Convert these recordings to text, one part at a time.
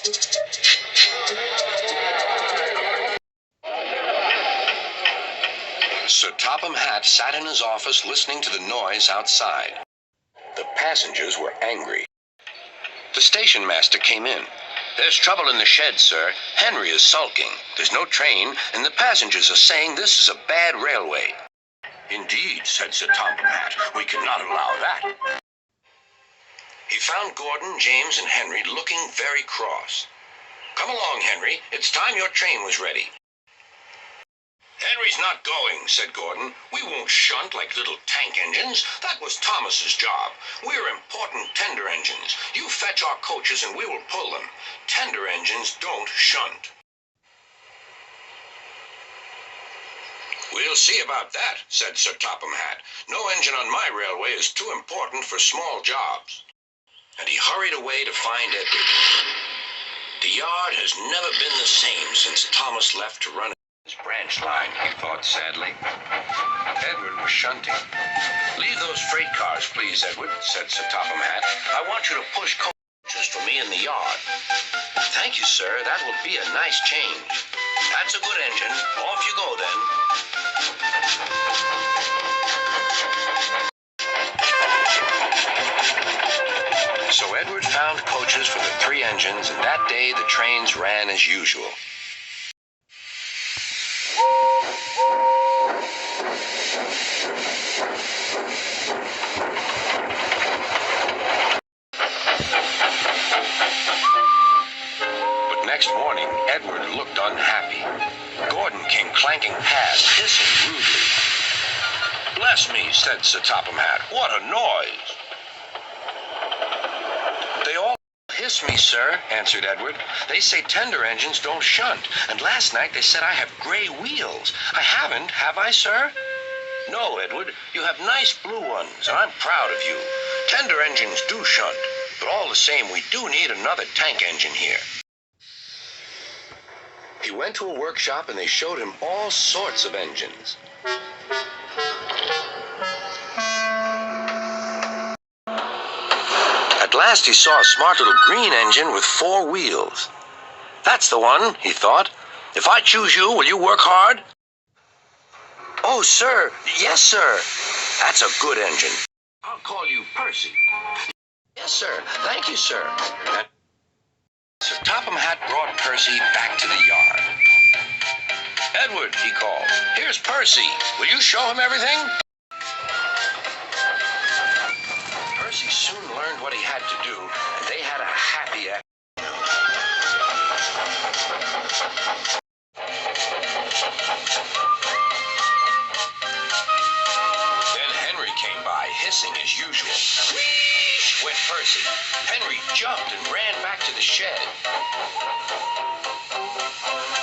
Sir Topham Hatt sat in his office listening to the noise outside. The passengers were angry. The station master came in. "There's trouble in the shed, sir. Henry is sulking. There's no train, and the passengers are saying this is a bad railway." "Indeed," said Sir Topham Hatt. "We cannot allow that." He found Gordon, James, and Henry looking very cross. "Come along, Henry. It's time your train was ready." "Henry's not going," said Gordon. "We won't shunt like little tank engines. That was Thomas's job. We're important tender engines. You fetch our coaches and we will pull them. Tender engines don't shunt." "We'll see about that," said Sir Topham Hatt. "No engine on my railway is too important for small jobs." And he hurried away to find Edward. The yard has never been the same since Thomas left to run his branch line, he thought sadly. Edward was shunting. "Leave those freight cars, please, Edward," said Sir Topham Hatt. "I want you to push coaches for me in the yard." "Thank you, sir. That will be a nice change." "That's a good engine. Off you go, then." So Edward found coaches for the three engines, and that day the trains ran as usual. But next morning, Edward looked unhappy. Gordon came clanking past, hissing rudely. "Bless me," said Sir Topham Hatt. "What a noise!" "They all hiss me, sir," answered Edward. "They say tender engines don't shunt, and last night they said I have gray wheels. I haven't, have I, sir?" "No, Edward, you have nice blue ones, and I'm proud of you. Tender engines do shunt, but all the same, we do need another tank engine here." He went to a workshop, and they showed him all sorts of engines. At last he saw a smart little green engine with 4 wheels. "That's the one," he thought. "If I choose you, will you work hard?" "Oh, sir. Yes, sir." "That's a good engine. I'll call you Percy." "Yes, sir. Thank you, sir." And Sir Topham Hatt brought Percy back to the yard. "Edward," he called, "here's Percy. Will you show him everything?" Percy soon learned what he had to do, and they had a happy afternoon. Then Henry came by, hissing as usual. Whee! Went Percy. Henry jumped and ran back to the shed.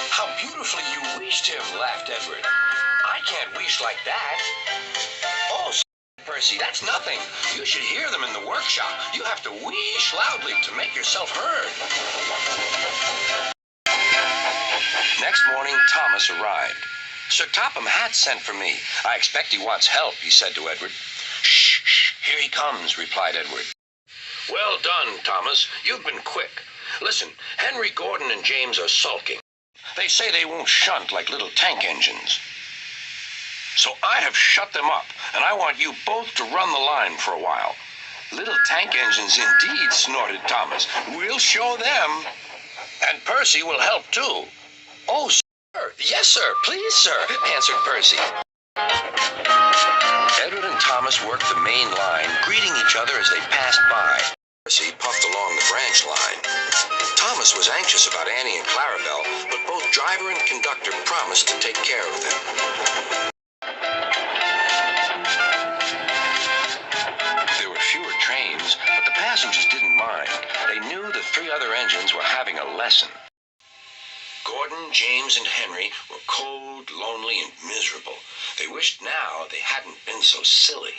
"How beautifully you wheeshed him," laughed Edward. "I can't wheesh like that." "Oh, Percy, that's nothing. You should hear them in the workshop. You have to wheesh loudly to make yourself heard." Next morning, Thomas arrived. "Sir Topham Hatt sent for me. I expect he wants help," he said to Edward. "Shh, shh, here he comes," replied Edward. "Well done, Thomas. You've been quick. Listen, Henry, Gordon, and James are sulking. They say they won't shunt like little tank engines. So I have shut them up, and I want you both to run the line for a while." "Little tank engines indeed," snorted Thomas. "We'll show them." "And Percy will help too." "Oh, sir. Yes, sir. Please, sir," answered Percy. Edward and Thomas worked the main line, greeting each other as they passed by. Percy puffed along the branch line. Thomas was anxious about Annie and Clarabelle, but both driver and conductor promised to take care of them. There were fewer trains, but the passengers didn't mind. They knew the 3 other engines were having a lesson. Gordon, James, and Henry were cold, lonely, and miserable. They wished now they hadn't been so silly.